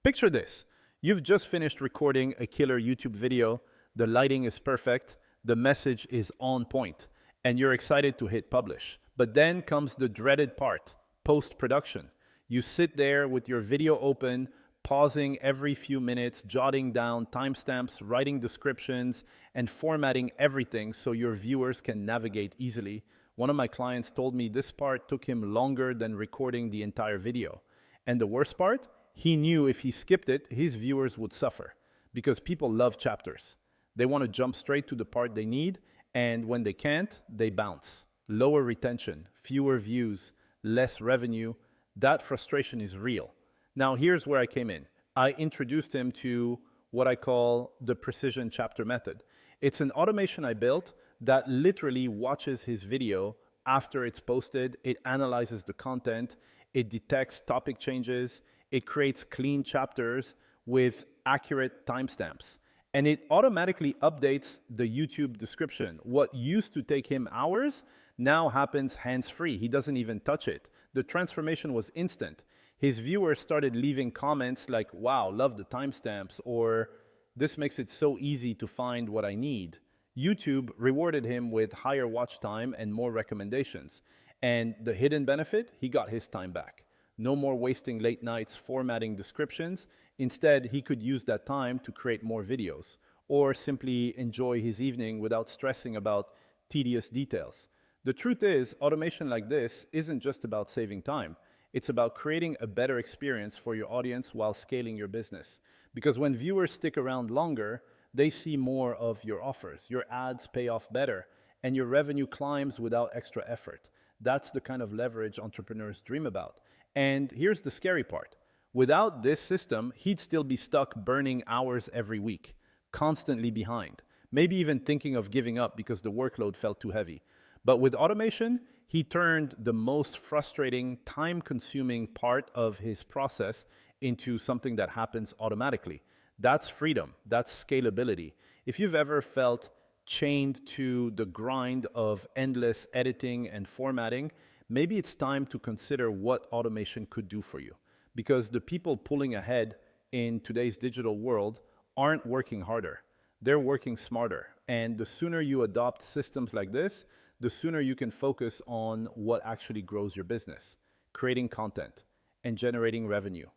Picture this. You've just finished recording a killer YouTube video, the lighting is perfect, the message is on point, and you're excited to hit publish. But then comes the dreaded part, post-production. You sit there with your video open, pausing every few minutes, jotting down timestamps, writing descriptions, and formatting everything so your viewers can navigate easily. One of my clients told me this part took him longer than recording the entire video. And the worst part? He knew if he skipped it, his viewers would suffer because people love chapters. They want to jump straight to the part they need, and when they can't, they bounce. Lower retention, fewer views, less revenue. That frustration is real. Now, here's where I came in. I introduced him to what I call the precision chapter method. It's an automation I built that literally watches his video after it's posted. It analyzes the content, it detects topic changes, it creates clean chapters with accurate timestamps, and it automatically updates the YouTube description. What used to take him hours now happens hands-free. He doesn't even touch it. The transformation was instant. His viewers started leaving comments like, "Wow, love the timestamps," or "This makes it so easy to find what I need." YouTube rewarded him with higher watch time and more recommendations. And the hidden benefit, he got his time back. No more wasting late nights formatting descriptions. Instead, he could use that time to create more videos or simply enjoy his evening without stressing about tedious details. The truth is, automation like this isn't just about saving time. It's about creating a better experience for your audience while scaling your business. Because when viewers stick around longer, they see more of your offers, your ads pay off better, and your revenue climbs without extra effort. That's the kind of leverage entrepreneurs dream about. And here's the scary part. Without this system, he'd still be stuck burning hours every week, constantly behind, maybe even thinking of giving up because the workload felt too heavy. But with automation, he turned the most frustrating, time-consuming part of his process into something that happens automatically. That's freedom. That's scalability. If you've ever felt chained to the grind of endless editing and formatting, maybe it's time to consider what automation could do for you. Because the people pulling ahead in today's digital world aren't working harder. They're working smarter. And the sooner you adopt systems like this, the sooner you can focus on what actually grows your business, creating content and generating revenue.